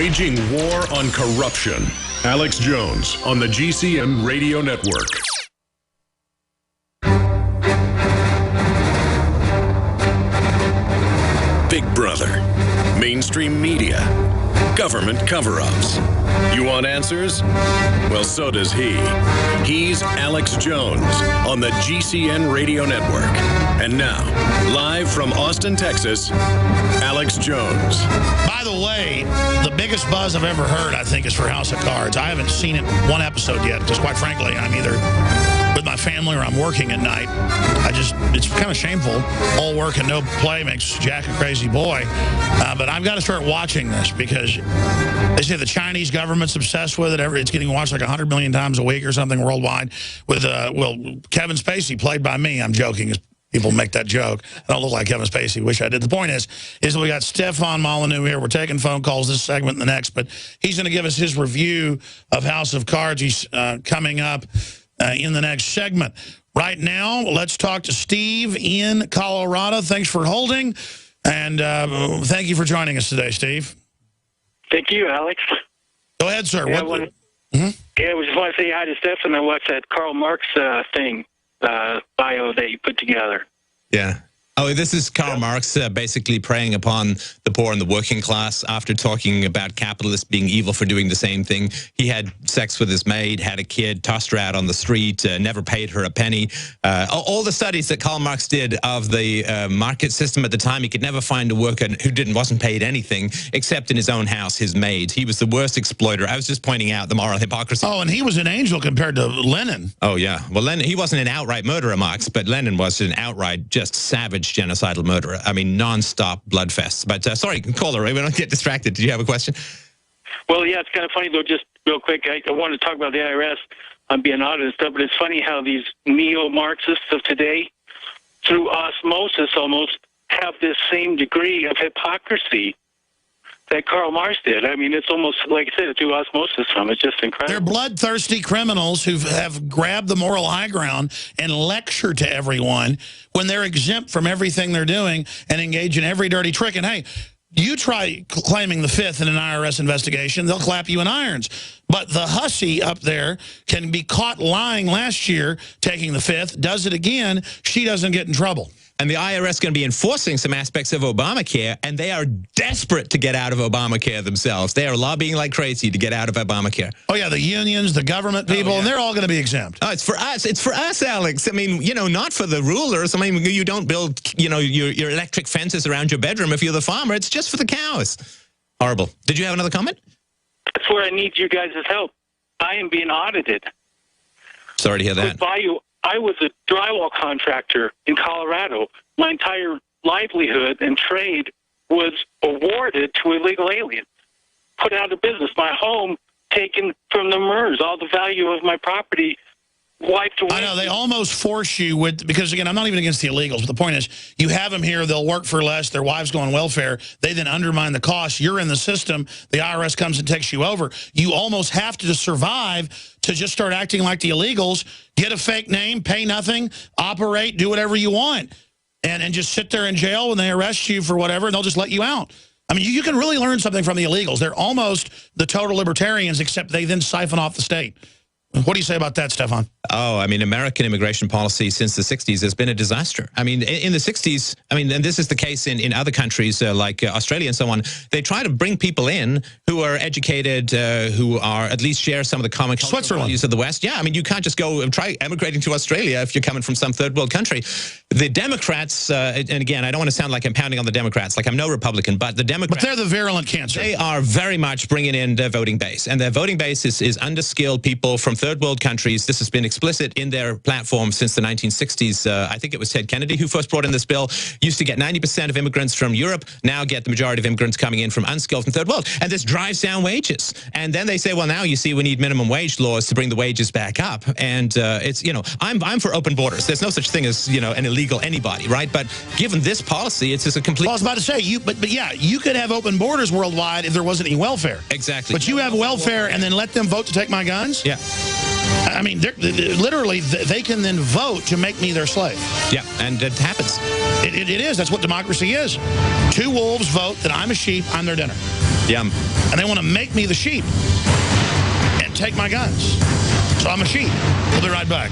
Waging war on corruption. Alex Jones on the GCN Radio Network. Big Brother, mainstream media, government cover-ups. You want answers? Well, so does he. He's Alex Jones on the GCN Radio Network. And now, live from Austin, Texas, Alex Jones. By the way, the biggest buzz I've ever heard, I think, is for House of Cards. I haven't seen it one episode yet, because quite frankly, I'm either with my family or I'm working at night. It's kind of shameful. All work and no play makes Jack a crazy boy. But I've got to start watching this because they say the Chinese government's obsessed with it. It's getting watched like 100 million times a week or something worldwide. With, Kevin Spacey, played by me, I'm joking, people make that joke. I don't look like Kevin Spacey. Wish I did. The point is we got Stefan Molyneux here. We're taking phone calls this segment and the next, but he's going to give us his review of House of Cards. He's coming up in the next segment. Right now, let's talk to Steve in Colorado. Thanks for holding, and thank you for joining us today, Steve. Thank you, Alex. Go ahead, sir. Yeah, I just want to say hi to Stefan and watch that Karl Marx thing. Bio that you put together. Yeah. Oh, this is Karl Marx basically preying upon the poor and the working class after talking about capitalists being evil for doing the same thing. He had sex with his maid, had a kid, tossed her out on the street, never paid her a penny. All the studies that Karl Marx did of the market system at the time, he could never find a worker who wasn't paid anything except in his own house, his maid. He was the worst exploiter. I was just pointing out the moral hypocrisy. Oh, and he was an angel compared to Lenin. Oh, yeah. Well, Lenin, he wasn't an outright murderer, Marx, but Lenin was an outright just savage genocidal murderer. I mean, non-stop bloodfests. But sorry, caller, we don't get distracted. Did you have a question? Well, yeah, it's kind of funny, though, just real quick. I want to talk about the IRS on being audited and stuff, but it's funny how these neo-Marxists of today, through osmosis almost, have this same degree of hypocrisy that Karl Marx did. I mean, it's almost, like I said, through osmosis from it. It's just incredible. They're bloodthirsty criminals who have grabbed the moral high ground and lecture to everyone when they're exempt from everything they're doing and engage in every dirty trick. And, hey, you try claiming the fifth in an IRS investigation, they'll clap you in irons. But the hussy up there can be caught lying last year, taking the fifth, does it again, she doesn't get in trouble. And the IRS is going to be enforcing some aspects of Obamacare, and they are desperate to get out of Obamacare themselves. They are lobbying like crazy to get out of Obamacare. Oh, yeah, the unions, the government people, and they're all going to be exempt. Oh, it's for us. It's for us, Alex. I mean, you know, not for the rulers. I mean, you don't build, you know, your electric fences around your bedroom if you're the farmer. It's just for the cows. Horrible. Did you have another comment? That's where I need you guys' help. I am being audited. Sorry to hear that. I was a drywall contractor in Colorado. My entire livelihood and trade was awarded to illegal aliens, put out of business. My home taken from the MERS, all the value of my property wiped away. I know, they almost force you with, because again, I'm not even against the illegals, but the point is, you have them here, they'll work for less, their wives go on welfare, they then undermine the cost, you're in the system, the IRS comes and takes you over. You almost have to survive to just start acting like the illegals, get a fake name, pay nothing, operate, do whatever you want, and just sit there in jail when they arrest you for whatever, and they'll just let you out. I mean, you can really learn something from the illegals. They're almost the total libertarians, except they then siphon off the state. What do you say about that, Stefan? Oh, I mean, American immigration policy since the 60s has been a disaster. I mean, in the 60s, I mean, and this is the case in other countries like Australia and so on, they try to bring people in who are educated, who are at least share some of the common cultural values of the West. Yeah, I mean, you can't just go and try emigrating to Australia if you're coming from some third world country. The Democrats, and again, I don't want to sound like I'm pounding on the Democrats, like I'm no Republican, but the Democrats... But they're the virulent cancer. They are very much bringing in their voting base, and their voting base is underskilled people from third world countries. This has been explicit in their platform since the 1960s. I think it was Ted Kennedy who first brought in this bill. Used to get 90% of immigrants from Europe, now get the majority of immigrants coming in from unskilled and third world. And this drives down wages. And then they say, well, now you see we need minimum wage laws to bring the wages back up. And it's, you know, I'm for open borders. There's no such thing as, you know, an illegal anybody, right? But given this policy, it's just a complete... Well, I was about to say, but yeah, you could have open borders worldwide if there wasn't any welfare. Exactly. But you have welfare and then let them vote to take my guns? Yeah. I mean, literally, they can then vote to make me their slave. Yeah, and it happens. It is. That's what democracy is. Two wolves vote that I'm a sheep, I'm their dinner. Yum. And they want to make me the sheep and take my guns. So I'm a sheep. We'll be right back.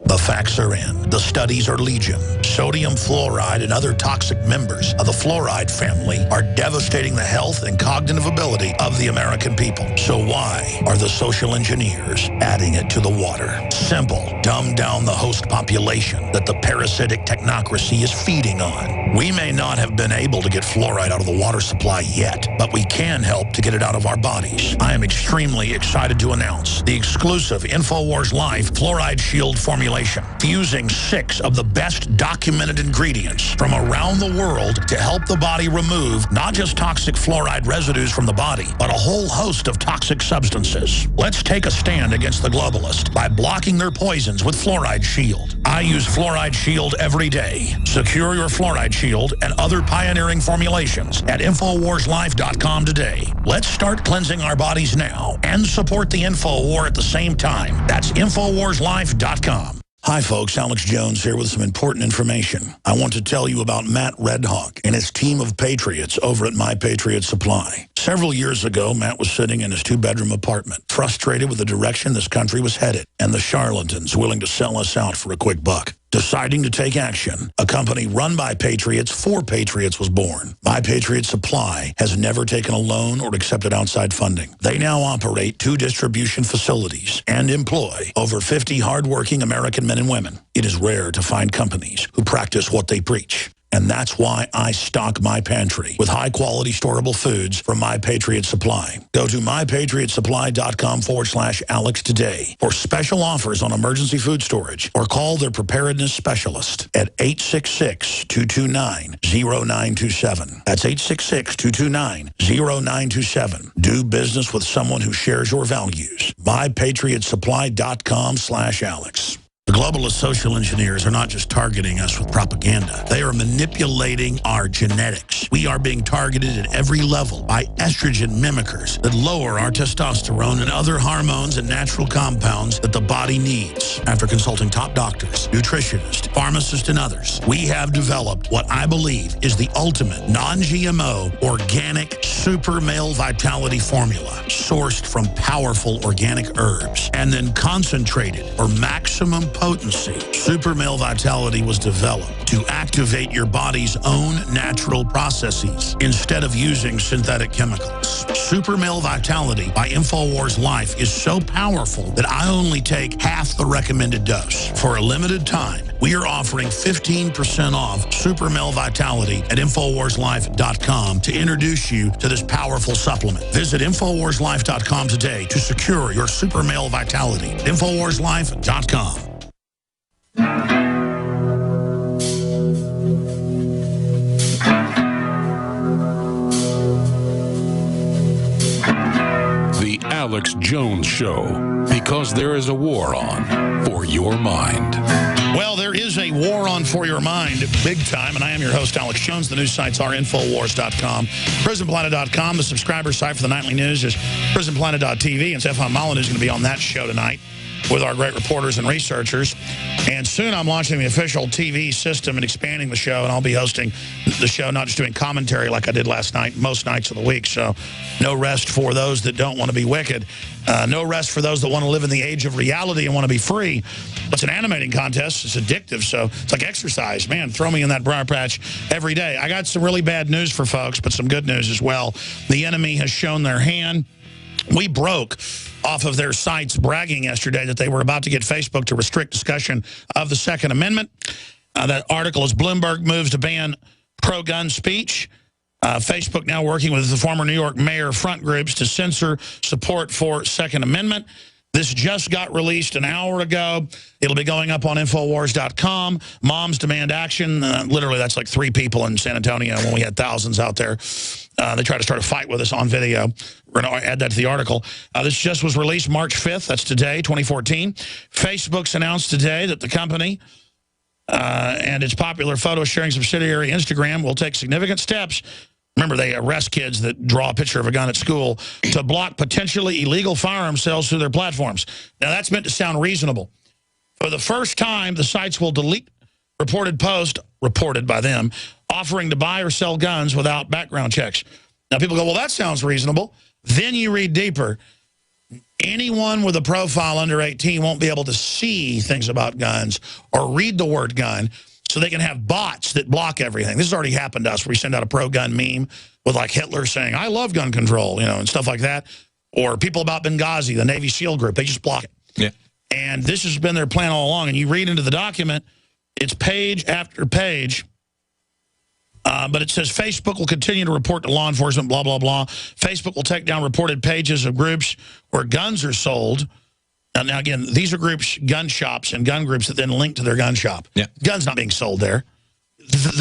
The facts are in. The studies are legion. Sodium fluoride and other toxic members of the fluoride family are devastating the health and cognitive ability of the American people. So why are the social engineers adding it to the water? Simple. Dumb down the host population that the parasitic technocracy is feeding on. We may not have been able to get fluoride out of the water supply yet, but we can help to get it out of our bodies. I am extremely excited to announce the exclusive InfoWars Life Fluoride Shield formulation, fusing 6 of the best documented ingredients from around the world to help the body remove not just toxic fluoride residues from the body, but a whole host of toxic substances. Let's take a stand against the globalists by blocking their poisons with Fluoride Shield. I use Fluoride Shield every day. Secure your Fluoride Shield and other pioneering formulations at InfoWarsLife.com today. Let's start cleansing our bodies now and support the InfoWar at the same time. That's InfoWarsLife.com. Hi folks, Alex Jones here with some important information. I want to tell you about Matt Redhawk and his team of patriots over at My Patriot Supply. Several years ago, Matt was sitting in his 2-bedroom apartment, frustrated with the direction this country was headed and the charlatans willing to sell us out for a quick buck. Deciding to take action, a company run by patriots for patriots was born. My Patriot Supply has never taken a loan or accepted outside funding. They now operate 2 distribution facilities and employ over 50 hardworking American men and women. It is rare to find companies who practice what they preach. And that's why I stock my pantry with high-quality storable foods from My Patriot Supply. Go to mypatriotsupply.com/Alex today for special offers on emergency food storage, or call their preparedness specialist at 866-229-0927. That's 866-229-0927. Do business with someone who shares your values. mypatriotsupply.com/Alex. The globalist social engineers are not just targeting us with propaganda. They are manipulating our genetics. We are being targeted at every level by estrogen mimickers that lower our testosterone and other hormones and natural compounds that the body needs. After consulting top doctors, nutritionists, pharmacists, and others, we have developed what I believe is the ultimate non-GMO organic super male vitality formula, sourced from powerful organic herbs and then concentrated for maximum potency. Super Male Vitality was developed to activate your body's own natural processes instead of using synthetic chemicals. Super Male Vitality by InfoWars Life is so powerful that I only take half the recommended dose. For a limited time, we are offering 15% off Super Male Vitality at InfoWarsLife.com to introduce you to this powerful supplement. Visit InfoWarsLife.com today to secure your Super Male Vitality. InfoWarsLife.com. The Alex Jones Show, because there is a war on for your mind. Well, there is a war on for your mind, big time, and I am your host, Alex Jones. The news sites are Infowars.com, PrisonPlanet.com. The subscriber site for the nightly news is PrisonPlanet.tv, and Stefan Molyneux is going to be on that show tonight with our great reporters and researchers. And soon I'm launching the official TV system and expanding the show, and I'll be hosting the show, not just doing commentary like I did last night, most nights of the week. So no rest for those that don't want to be wicked. No rest for those that want to live in the age of reality and want to be free. It's an animating contest. It's addictive, so it's like exercise. Man, throw me in that briar patch every day. I got some really bad news for folks, but some good news as well. The enemy has shown their hand. We broke off of their sites bragging yesterday that they were about to get Facebook to restrict discussion of the Second Amendment. That article is Bloomberg moves to ban pro-gun speech. Facebook now working with the former New York mayor front groups to censor support for Second Amendment. This just got released an hour ago. It'll be going up on Infowars.com. Moms demand action. Literally, that's like 3 people in San Antonio when we had thousands out there. They tried to start a fight with us on video. We're going to add that to the article. This just was released March 5th. That's today, 2014. Facebook's announced today that the company and its popular photo-sharing subsidiary Instagram will take significant steps. Remember, they arrest kids that draw a picture of a gun at school to block potentially illegal firearm sales through their platforms. Now, that's meant to sound reasonable. For the first time, the sites will delete reported posts, reported by them, offering to buy or sell guns without background checks. Now, people go, well, that sounds reasonable. Then you read deeper. Anyone with a profile under 18 won't be able to see things about guns or read the word gun, so they can have bots that block everything. This has already happened to us. We send out a pro-gun meme with like Hitler saying, I love gun control, you know, and stuff like that. Or people about Benghazi, the Navy SEAL group, they just block it. Yeah. And this has been their plan all along. And you read into the document, it's page after page. But it says Facebook will continue to report to law enforcement, blah, blah, blah. Facebook will take down reported pages of groups where guns are sold. Now, again, these are groups, gun shops and gun groups that then link to their gun shop. Yeah. Guns not being sold there.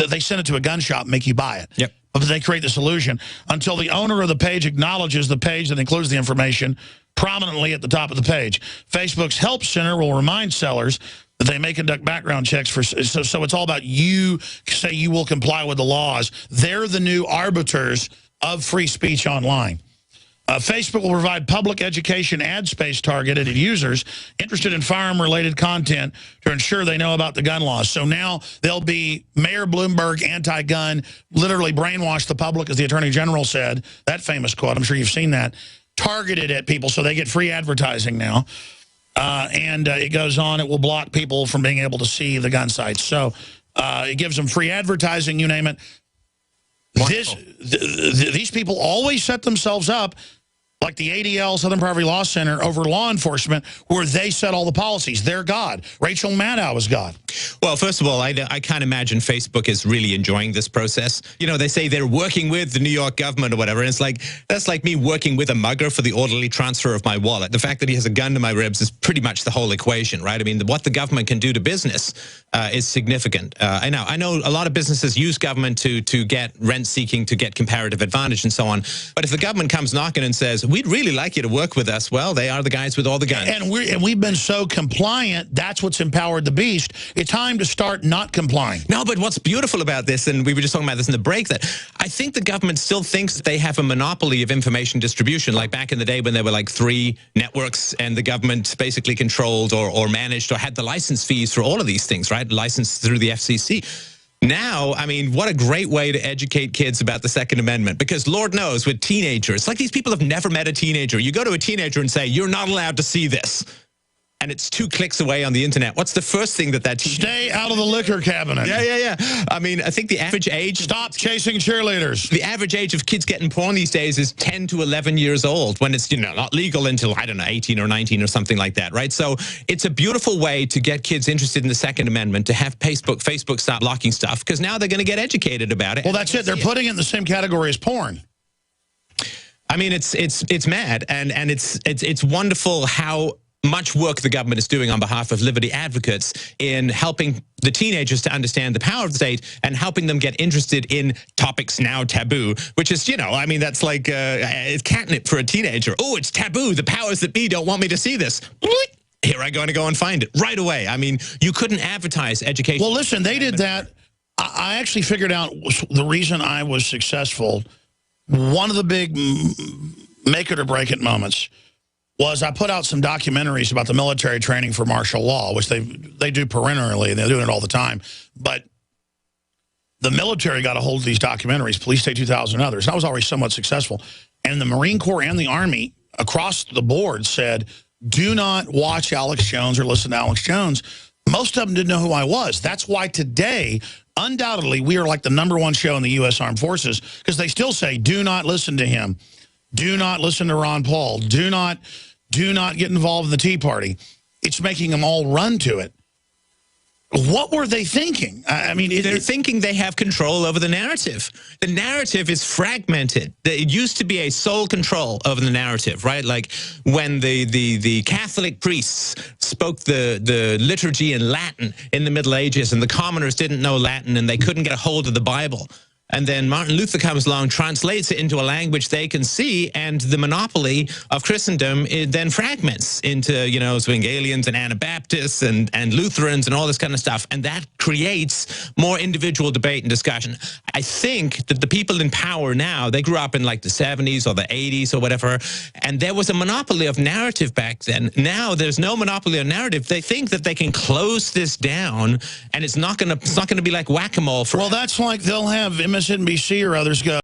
They send it to a gun shop and make you buy it. Yep. But they create this illusion until the owner of the page acknowledges the page that includes the information prominently at the top of the page. Facebook's Help Center will remind sellers that they may conduct background checks for. So it's all about you say you will comply with the laws. They're the new arbiters of free speech online. Facebook will provide public education ad space targeted at users interested in firearm-related content to ensure they know about the gun laws. So now there'll be Mayor Bloomberg anti-gun, literally brainwash the public, as the Attorney General said, that famous quote, I'm sure you've seen that, targeted at people so they get free advertising now. And it goes on, it will block people from being able to see the gun sites. So it gives them free advertising, you name it. These people always set themselves up like the ADL, Southern Poverty Law Center, over law enforcement, where they set all the policies. They're God. Rachel Maddow is God. Well, first of all, I can't imagine Facebook is really enjoying this process. You know, they say they're working with the New York government or whatever, and it's like, that's like me working with a mugger for the orderly transfer of my wallet. The fact that he has a gun to my ribs is pretty much the whole equation, right? I mean, what the government can do to business is significant. I know a lot of businesses use government to get rent-seeking, to get comparative advantage and so on. But if the government comes knocking and says, we'd really like you to work with us, well, they are the guys with all the guns. And we've been so compliant, that's what's empowered the beast. It's time to start not complying. No, but what's beautiful about this, and we were just talking about this in the break, that I think the government still thinks that they have a monopoly of information distribution, like back in the day when there were like 3 networks and the government basically controlled or managed or had the license fees for all of these things, right? Licensed through the FCC. Now, I mean, what a great way to educate kids about the Second Amendment, because Lord knows with teenagers, it's like these people have never met a teenager. You go to a teenager and say, you're not allowed to see this. And it's 2 clicks away on the internet. What's the first thing that teenager... Stay out of the liquor cabinet. Yeah. I mean, I think the average age... Stop chasing cheerleaders. The average age of kids getting porn these days is 10 to 11 years old, when it's, you know, not legal until, I don't know, 18 or 19 or something like that, right? So it's a beautiful way to get kids interested in the Second Amendment, to have Facebook stop blocking stuff, because now they're going to get educated about it. Well, that's it. They're putting it in the same category as porn. I mean, it's mad, and it's wonderful how much work the government is doing on behalf of liberty advocates in helping the teenagers to understand the power of the state and helping them get interested in topics now taboo, which is, you know, I mean, that's like it's catnip for a teenager. Oh, it's taboo. The powers that be don't want me to see this. Here I go to go and find it right away. I mean, you couldn't advertise education. Well, listen, they did that. I actually figured out the reason I was successful. One of the big make it or break it moments was I put out some documentaries about the military training for martial law, which they do perennially, and they're doing it all the time. But the military got a hold of these documentaries, Police State 2000 and others, and I was already somewhat successful. And the Marine Corps and the Army across the board said, do not watch Alex Jones or listen to Alex Jones. Most of them didn't know who I was. That's why today, undoubtedly, we are like the #1 show in the U.S. Armed Forces, because they still say, do not listen to him. Do not listen to Ron Paul. Do not get involved in the Tea Party. It's making them all run to it. What were they thinking? I mean, they're thinking they have control over the narrative. The narrative is fragmented. It used to be a sole control over the narrative, right? Like when the Catholic priests spoke the liturgy in Latin in the Middle Ages, and the commoners didn't know Latin and they couldn't get a hold of the Bible. And then Martin Luther comes along, translates it into a language they can see, and the monopoly of Christendom, it then fragments into, you know, Zwinglians and Anabaptists and Lutherans and all this kind of stuff. And that creates more individual debate and discussion. I think that the people in power now, they grew up in like the 70s or the 80s or whatever, and there was a monopoly of narrative back then. Now there's no monopoly of narrative. They think that they can close this down, and it's not gonna be like whack-a-mole for. Well, that's like they'll have MSNBC or others go,